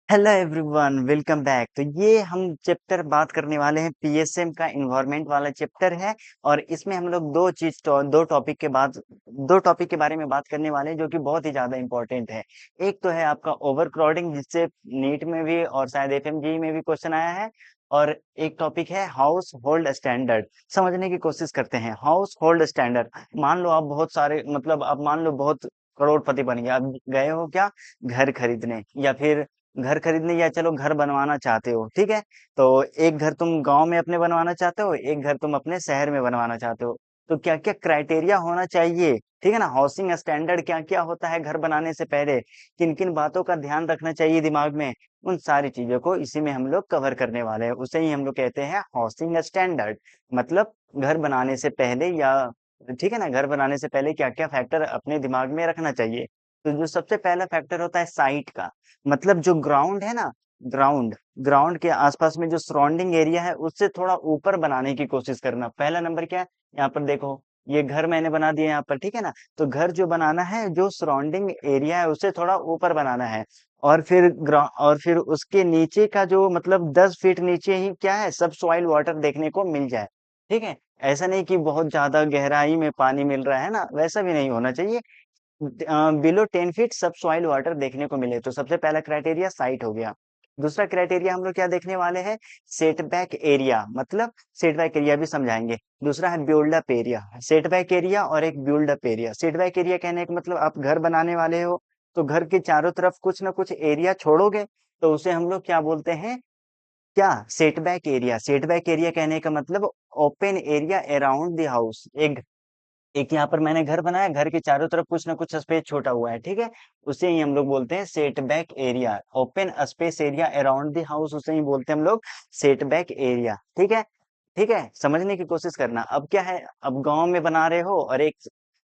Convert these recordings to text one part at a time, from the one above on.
Hello everyone, welcome back. तो ये हम चैप्टर बात करने वाले हैं, पीएसएम का इन्वायरमेंट वाला चैप्टर है। और इसमें हम लोग दो टॉपिक के बारे में बात करने वाले हैं जो कि बहुत ही ज्यादा इंपॉर्टेंट है। एक तो है आपका ओवर क्राउडिंग, जिससे नीट में भी और शायद एफएमजी में भी क्वेश्चन आया है। और एक टॉपिक है हाउस होल्ड स्टैंडर्ड। समझने की कोशिश करते हैं। हाउस होल्ड स्टैंडर्ड, मान लो आप बहुत सारे मतलब आप मान लो बहुत करोड़पति बन गए, आप गए हो क्या, घर खरीदने, या फिर घर खरीदने, या चलो घर बनवाना चाहते हो, ठीक है। तो एक घर तुम गांव में अपने बनवाना चाहते हो, एक घर तुम अपने शहर में बनवाना चाहते हो। तो क्या क्या क्राइटेरिया होना चाहिए, ठीक है ना। हाउसिंग स्टैंडर्ड क्या क्या होता है घर बनाने से पहले, किन किन बातों का ध्यान रखना चाहिए दिमाग में, उन सारी चीजों को इसी में हम लोग कवर करने वाले हैं। उसे ही हम लोग कहते हैं हाउसिंग स्टैंडर्ड। मतलब घर बनाने से पहले, या ठीक है ना, घर बनाने से पहले क्या क्या फैक्टर अपने दिमाग में रखना चाहिए। तो जो सबसे पहला फैक्टर होता है साइट का, मतलब जो ग्राउंड है ना, ग्राउंड ग्राउंड के आसपास में जो सराउंडिंग एरिया है उससे थोड़ा ऊपर बनाने की कोशिश करना। पहला नंबर क्या है, यहाँ पर देखो, ये घर मैंने बना दिया यहाँ पर, ठीक है ना। तो घर जो बनाना है, जो सराउंडिंग एरिया है उससे थोड़ा ऊपर बनाना है। और फिर उसके नीचे का जो मतलब 10 फीट नीचे ही क्या है, सब सॉइल वाटर देखने को मिल जाए, ठीक है। ऐसा नहीं कि बहुत ज्यादा गहराई में पानी मिल रहा है ना, वैसा भी नहीं होना चाहिए। बिलो 10 फीट सब सॉइल वाटर देखने को मिले, तो सबसे पहला क्राइटेरिया साइट हो गया। दूसरा क्राइटेरिया हम लोग क्या देखने वाले हैं, सेटबैक एरिया। मतलब सेटबैक एरिया भी समझाएंगे। दूसरा है build up area. Setback area और एक build up area. Setback area कहने का मतलब आप घर बनाने वाले हो, तो घर के चारों तरफ कुछ ना कुछ एरिया छोड़ोगे, तो उसे हम लोग क्या बोलते हैं, क्या, सेटबैक एरिया। सेटबैक एरिया कहने का मतलब open area around the house. एक एक यहाँ पर मैंने घर बनाया, घर के चारों तरफ कुछ ना कुछ स्पेस छोटा हुआ है, ठीक है। उसे ही हम लोग बोलते हैं setback area. Open space area around the house, उसे ही बोलते हैं हम लोग सेटबैक एरिया, ठीक है। ठीक है, समझने की कोशिश करना। अब क्या है, अब गांव में बना रहे हो, और एक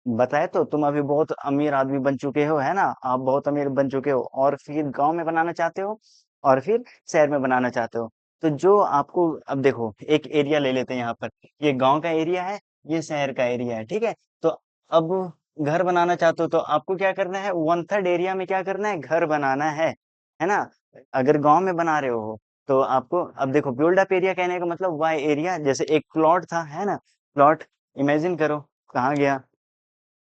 बताए तो तुम अभी बहुत अमीर आदमी बन चुके हो, है ना, आप बहुत अमीर बन चुके हो, और फिर गांव में बनाना चाहते हो, और फिर शहर में बनाना चाहते हो। तो जो आपको, अब देखो एक एरिया ले लेते हैं यहाँ पर, ये गांव का एरिया है, ये शहर का एरिया है, ठीक है। तो अब घर बनाना चाहते हो तो आपको क्या करना है, 1/3 एरिया में क्या करना है, घर बनाना है ना। अगर गांव में बना रहे हो तो आपको, अब देखो बिल्ड अप एरिया कहने का मतलब वह एरिया, जैसे एक प्लॉट था, है ना, प्लॉट, इमेजिन करो, कहाँ गया,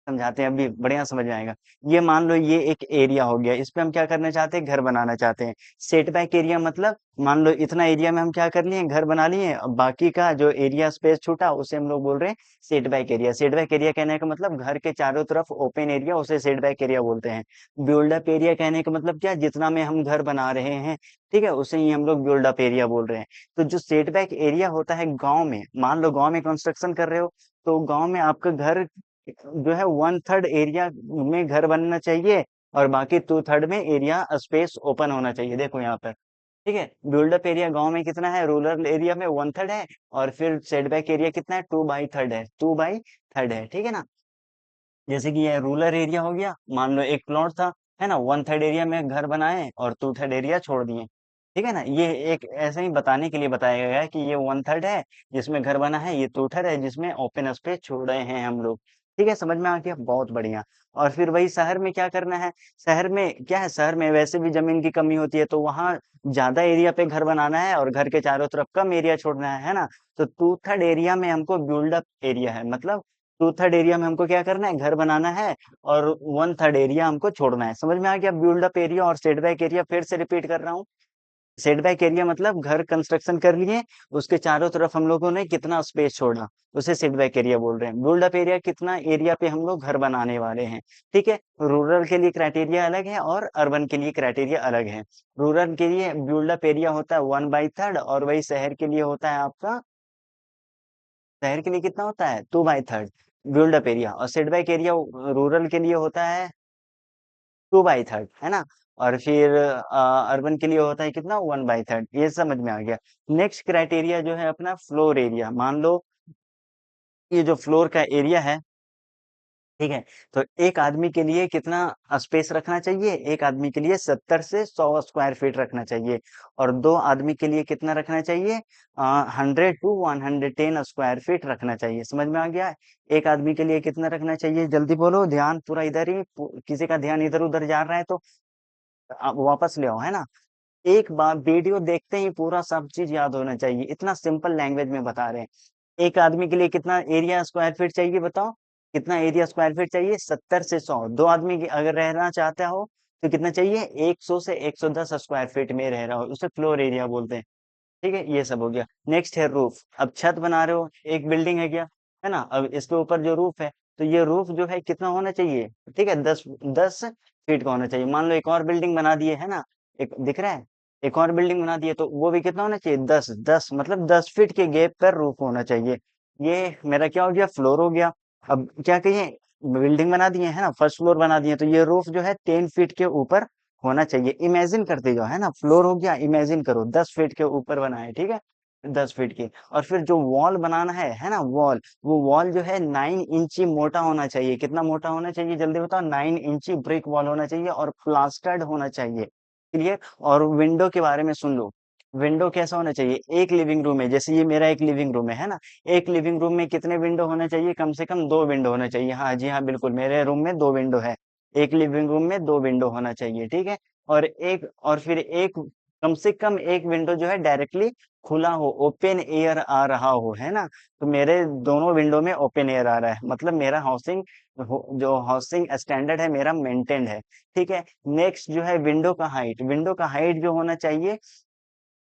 समझाते हैं अभी बढ़िया समझ में आएगा। ये मान लो ये एक एरिया हो गया, इस पे हम क्या करना चाहते हैं, घर बनाना चाहते हैं। सेट बैक एरिया मतलब मान लो इतना एरिया में हम क्या कर लिए, घर बना लिए, अब बाकी का जो एरिया स्पेस छूटा उसे हम लोग बोल रहे हैं set back area. Set back area कहने का मतलब घर के चारों तरफ ओपन एरिया, उसे सेट बैक एरिया बोलते हैं। बिल्ड अप एरिया कहने का मतलब क्या, जितना में हम घर बना रहे हैं, ठीक है, उसे ही हम लोग बिल्ड अप एरिया बोल रहे हैं। तो जो सेट बैक एरिया होता है गाँव में, मान लो गाँव में कंस्ट्रक्शन कर रहे हो, तो गांव में आपका घर जो है 1/3 एरिया में घर बनना चाहिए, और बाकी 2/3 में एरिया स्पेस ओपन होना चाहिए। देखो यहाँ पर, ठीक है, बिल्डअप एरिया गांव में कितना है, रूरल एरिया में 1/3 है, और फिर सेटबैक एरिया कितना है, 2/3 है, 2/3 है, ठीक है ना। जैसे कि ये रूरल एरिया हो गया, मान लो एक प्लॉट था, है ना, 1/3 एरिया में घर बनाए और 2/3 एरिया छोड़ दिए, ठीक है ना। ये एक ऐसे ही बताने के लिए बताया गया है कि ये 1/3 है जिसमें घर बना है, ये 2/3 है जिसमें ओपन स्पेस छोड़ रहे हैं हम लोग। ठीक है, समझ में आ गया, बहुत बढ़िया। और फिर वही शहर में क्या करना है, शहर में क्या है, शहर में वैसे भी जमीन की कमी होती है, तो वहां ज्यादा एरिया पे घर बनाना है और घर के चारों तरफ कम एरिया छोड़ना है ना। तो 2/3 एरिया में हमको बिल्डअप एरिया है, मतलब 2/3 एरिया में हमको क्या करना है, घर बनाना है, और 1/3 एरिया हमको छोड़ना है। समझ में आ गया, बिल्डअप एरिया और सेटबैक एरिया। फिर से रिपीट कर रहा हूँ, सेटबैक एरिया मतलब घर कंस्ट्रक्शन कर लिए, उसके चारों तरफ हम लोगों ने कितना स्पेस छोड़ा, उसे सेटबैक एरिया बोल रहे हैं। बिल्डअप एरिया कितना एरिया पे हम लोग घर बनाने वाले हैं, ठीक है। रूरल के लिए क्राइटेरिया अलग है और अर्बन के लिए क्राइटेरिया अलग है। रूरल के लिए बिल्डअप एरिया होता है 1/3, और वही शहर के लिए होता है आपका, शहर के लिए कितना होता है, 2/3 बिल्डअप एरिया, और सेटबैक एरिया रूरल के लिए होता है 2/3, है ना। और फिर अर्बन के लिए होता है कितना, 1/3। ये समझ में आ गया। नेक्स्ट क्राइटेरिया जो है अपना फ्लोर एरिया। मान लो ये जो फ्लोर का एरिया है, ठीक है, तो एक आदमी के लिए कितना स्पेस रखना चाहिए, एक आदमी के लिए 70 से 100 स्क्वायर फीट रखना चाहिए, और दो आदमी के लिए कितना रखना चाहिए, 100 to 110 स्क्वायर फीट रखना चाहिए। समझ में आ गया। एक आदमी के लिए कितना रखना चाहिए, जल्दी बोलो, ध्यान पूरा इधर ही, किसी का ध्यान इधर उधर जा रहा है तो आप वापस ले आओ, है ना। एक बार वीडियो देखते ही पूरा सब चीज याद होना चाहिए, इतना सिंपल लैंग्वेज में बता रहे हैं। एक आदमी के लिए कितना एरिया स्क्वायर फीट चाहिए बताओ? कितना एरिया स्क्वायर फीट चाहिए? 70 से 100। दो आदमी अगर रहना चाहता हो तो कितना चाहिए? 100 से 110 स्क्वायर फीट में रह रहा हो, उसे फ्लोर एरिया बोलते हैं। ठीक है, ये सब हो गया। नेक्स्ट है रूफ। अब छत बना रहे हो, एक बिल्डिंग है क्या, है ना? अब इसके ऊपर जो रूफ है, तो ये रूफ जो है कितना होना चाहिए? ठीक है, 10 फीट का होना चाहिए। मान लो एक और बिल्डिंग बना दिए, है ना? एक दिख रहा है, एक और बिल्डिंग बना दिए, तो वो भी कितना होना चाहिए? 10 10, मतलब 10 फीट के गैप पर रूफ होना चाहिए। ये मेरा क्या हो गया? फ्लोर हो गया। अब क्या कहिए, बिल्डिंग बना दिए है ना, फर्स्ट फ्लोर बना दिए, तो ये रूफ जो है 10 फीट के ऊपर होना चाहिए। इमेजिन करते जाओ, है ना? फ्लोर हो गया, इमेजिन करो 10 फीट के ऊपर बनाए, ठीक है, 10 फीट की। और फिर जो वॉल बनाना है ना, वॉल, वो वॉल जो है 9 इंची मोटा होना चाहिए। कितना मोटा होना चाहिए जल्दी बताओ? 9 इंची ब्रिक वॉल होना चाहिए और प्लास्टर्ड होना चाहिए। क्लियर? और विंडो के बारे में सुन लो। विंडो कैसा होना चाहिए? एक लिविंग रूम है, जैसे ये मेरा एक लिविंग रूम है ना? एक लिविंग रूम में कितने विंडो होना चाहिए? कम से कम 2 विंडो होना चाहिए। हाँ जी हाँ, बिल्कुल, मेरे रूम में 2 विंडो है। एक लिविंग रूम में 2 विंडो होना चाहिए, ठीक है। और फिर एक, कम से कम एक विंडो जो है डायरेक्टली खुला हो, ओपन एयर आ रहा हो, है ना? तो मेरे दोनों विंडो में ओपन एयर आ रहा है, मतलब मेरा हाउसिंग, जो हाउसिंग स्टैंडर्ड है मेरा मेंटेन्ड है। ठीक है। नेक्स्ट जो है विंडो का हाइट। विंडो का हाइट जो होना चाहिए,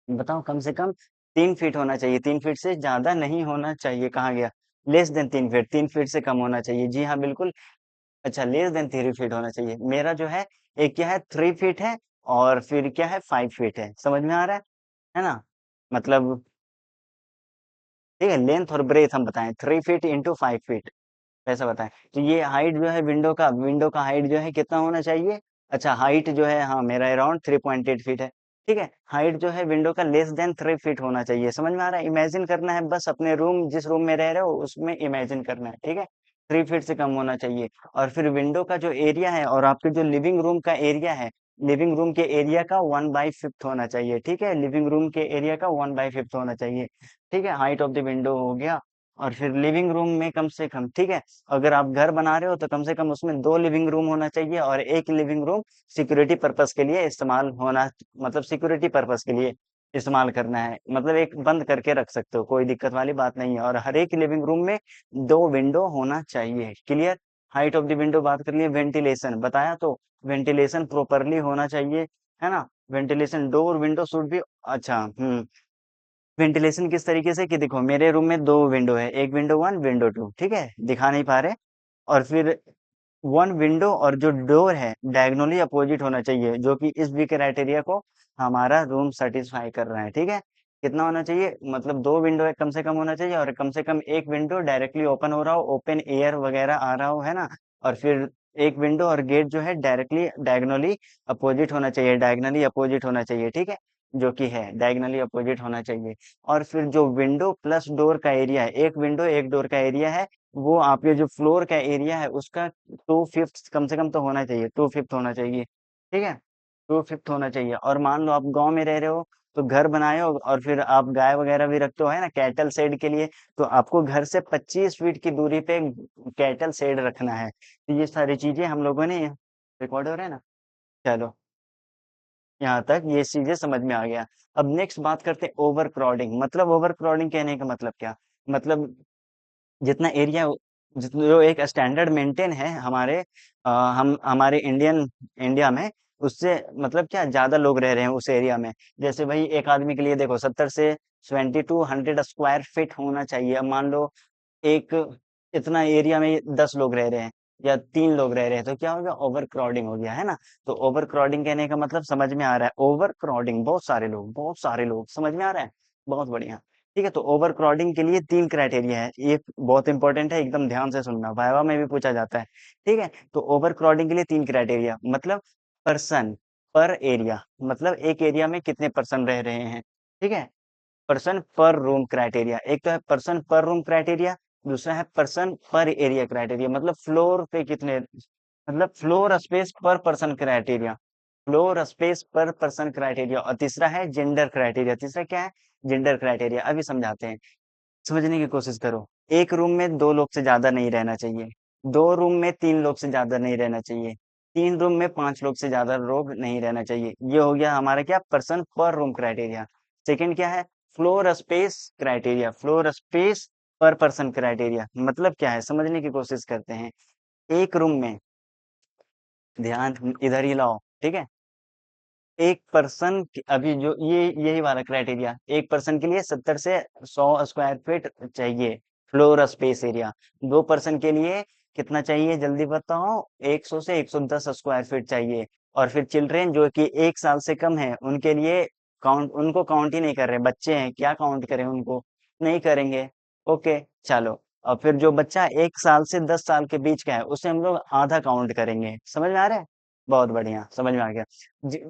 बताओ, कम से कम 3 फीट होना चाहिए। 3 फीट से ज्यादा नहीं होना चाहिए। कहाँ गया? लेस देन 3 फीट, 3 फीट से कम होना चाहिए। जी हाँ, बिल्कुल। अच्छा, लेस देन 3 फीट होना चाहिए। मेरा जो है, एक क्या है, 3 फीट है, और फिर क्या है, 5 फीट है। समझ में आ रहा है ना? मतलब, ठीक है, लेंथ और ब्रेथ हम बताएं, 3 फीट इंटू 5 फीट, ऐसा बताएं। तो ये हाइट जो है विंडो का हाइट जो है कितना होना चाहिए? अच्छा, हाइट जो है, हाँ, मेरा अराउंड 3.8 फीट है। ठीक है। हाइट जो है विंडो का लेस देन 3 फीट होना चाहिए। समझ में आ रहा है? इमेजिन करना है, बस अपने रूम, जिस रूम में रह रहे हो उसमें इमेजिन करना है, ठीक है। 3 फीट से कम होना चाहिए। और फिर विंडो का जो एरिया है और आपके जो लिविंग रूम का एरिया है, लिविंग रूम के एरिया का 1/5 होना चाहिए। ठीक है, लिविंग रूम के एरिया का 1/5 होना चाहिए। ठीक है, हाइट ऑफ द विंडो हो गया। और फिर लिविंग रूम में कम से कम, ठीक है, अगर आप घर बना रहे हो तो कम से कम उसमें 2 लिविंग रूम होना चाहिए, और एक लिविंग रूम सिक्योरिटी पर्पस के लिए इस्तेमाल होना, मतलब सिक्योरिटी पर्पस के लिए इस्तेमाल करना है, मतलब एक बंद करके रख सकते हो, कोई दिक्कत वाली बात नहीं है। और हर एक लिविंग रूम में 2 विंडो होना चाहिए। Clear? Height of the window बात कर लिए। वेंटिलेशन बताया, तो वेंटिलेशन प्रॉपरली होना चाहिए, है ना? वेंटिलेशन, डोर विंडो शुड भी, अच्छा, वेंटिलेशन किस तरीके से कि देखो, मेरे रूम में 2 विंडो है, एक विंडो वन, विंडो टू, ठीक है, दिखा नहीं पा रहे। और फिर वन विंडो और जो डोर है डायगोनली अपोजिट होना चाहिए, जो कि इस भी क्राइटेरिया को हमारा रूम सेटिस्फाई कर रहा है। ठीक है। कितना होना चाहिए? मतलब 2 विंडो है, कम से कम होना चाहिए, और कम से कम एक विंडो डायरेक्टली ओपन हो रहा हो, ओपन एयर वगैरह आ रहा हो, है ना? और फिर एक विंडो और गेट जो है डायरेक्टली डायगोनली अपोजिट होना चाहिए, डायगोनली अपोजिट होना चाहिए, ठीक है, जो कि है डायगोनली अपोजिट होना चाहिए। और फिर जो विंडो प्लस डोर का एरिया है, एक विंडो एक डोर का एरिया है, वो आपके जो फ्लोर का एरिया है उसका 2/5 कम से कम तो होना चाहिए, 2/5 होना चाहिए। ठीक है, 2/5 होना चाहिए। और मान लो आप गांव में रह रहे हो, तो घर बनाए हो, और फिर आप गाय वगैरह भी रखते हो, है ना, कैटल शेड के लिए, तो आपको घर से 25 फीट की दूरी पे कैटल शेड रखना है। तो ये सारी चीजें हम लोगों ने, रिकॉर्ड हो रहा है ना? चलो, यहाँ तक ये चीजें समझ में आ गया। अब नेक्स्ट बात करते हैं ओवर क्राउडिंग। मतलब ओवर क्राउडिंग कहने का मतलब क्या? मतलब जितना एरिया, जितना जो एक स्टैंडर्ड मेंटेन है हमारे, हम हमारे इंडिया में, उससे मतलब क्या, ज्यादा लोग रह रहे हैं उस एरिया में। जैसे भाई एक आदमी के लिए देखो, 70 से 72 100 स्क्वायर फीट होना चाहिए। अब मान लो एक, इतना एरिया में 10 लोग रह रहे हैं या 3 लोग रह रहे हैं, तो क्या हो गया? ओवर क्राउडिंग हो गया, है ना? तो ओवर क्राउडिंग कहने का मतलब समझ में आ रहा है? ओवर क्राउडिंग, बहुत सारे लोग, बहुत सारे लोग, समझ में आ रहा है? बहुत बढ़िया। ठीक है, तो ओवर क्राउडिंग के लिए 3 क्राइटेरिया है, ये बहुत इंपॉर्टेंट है, एकदम ध्यान से सुनना, वाइवा में भी पूछा जाता है। ठीक है, तो ओवर क्राउडिंग के लिए 3 क्राइटेरिया, मतलब पर्सन पर एरिया, मतलब एक एरिया में कितने पर्सन रह रहे हैं। ठीक है, पर्सन पर रूम क्राइटेरिया, एक तो है पर्सन पर रूम क्राइटेरिया, दूसरा है पर्सन पर एरिया क्राइटेरिया, मतलब फ्लोर पे कितने, मतलब फ्लोर स्पेस पर पर्सन क्राइटेरिया, फ्लोर स्पेस पर पर्सन क्राइटेरिया। और तीसरा है जेंडर क्राइटेरिया। तीसरा क्या है? Gender criteria. अभी समझाते हैं, समझने की कोशिश करो। एक रूम में 2 लोग से ज्यादा नहीं रहना चाहिए, 2 रूम में 3 लोग से ज्यादा नहीं रहना चाहिए, 3 रूम में 5 लोग से ज्यादा लोग नहीं रहना चाहिए। ये हो गया हमारा क्या, पर्सन पर रूम क्राइटेरिया। सेकंड क्या है, floor space criteria, floor space पर पर्सन क्राइटेरिया। मतलब क्या है, समझने की कोशिश करते हैं। एक रूम में, ध्यान इधर ही लाओ, ठीक है। एक पर्सन, अभी जो ये यही वाला क्राइटेरिया, एक पर्सन के लिए 70 से 100 स्क्वायर फीट चाहिए फ्लोर स्पेस एरिया। 2 पर्सन के लिए कितना चाहिए, जल्दी बताओ, 100 से 110 स्क्वायर फीट चाहिए। और फिर चिल्ड्रेन जो कि 1 साल से कम है, उनके लिए काउंट, उनको काउंट ही नहीं कर रहे, बच्चे हैं, क्या काउंट करें उनको, नहीं करेंगे। ओके, चलो। और फिर जो बच्चा 1 साल से 10 साल के बीच का है, उसे हम लोग आधा काउंट करेंगे। समझ में आ रहा है? बहुत बढ़िया, समझ में आ गया।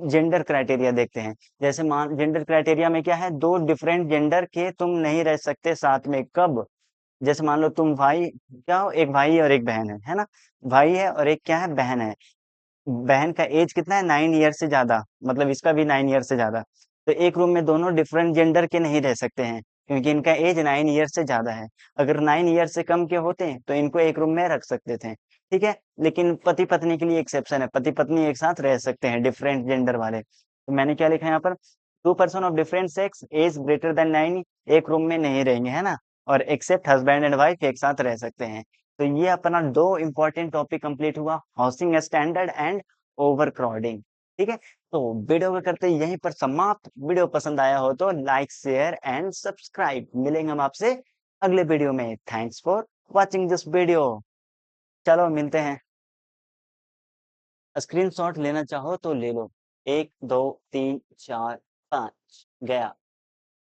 जेंडर क्राइटेरिया देखते हैं। जैसे मान, जेंडर क्राइटेरिया में क्या है, दो डिफरेंट जेंडर के तुम नहीं रह सकते साथ में। कब? जैसे मान लो तुम भाई, क्या हो, एक भाई और एक बहन है ना। भाई है और एक क्या है, बहन है। बहन का एज कितना है, 9 ईयर से ज्यादा, मतलब इसका भी 9 ईयर से ज्यादा। तो एक रूम में दोनों डिफरेंट जेंडर के नहीं रह सकते हैं, क्योंकि इनका एज 9 ईयर से ज्यादा है। अगर 9 ईयर से कम के होते हैं तो इनको एक रूम में रख सकते थे, ठीक है। लेकिन पति पत्नी के लिए एक्सेप्शन है, पति पत्नी एक साथ रह सकते हैं, डिफरेंट जेंडर वाले। तो मैंने क्या लिखा है यहाँ पर, 2 person of different sex age greater than 9 एक रूम में नहीं रहेंगे, है ना। और एक्सेप्ट हस्बैंड एंड वाइफ एक साथ रह सकते हैं। तो ये अपना दो इंपॉर्टेंट टॉपिक कंप्लीट हुआ, housing standard and over crowding. ठीक है। तो वीडियो को करते हैं यहीं पर समाप्त। वीडियो पसंद आया हो तो लाइक शेयर एंड सब्सक्राइब। मिलेंगे हम आपसे अगले वीडियो में। Thanks for watching this video. चलो मिलते हैं। स्क्रीनशॉट लेना चाहो तो ले लो। 1 2 3 4 5 गया।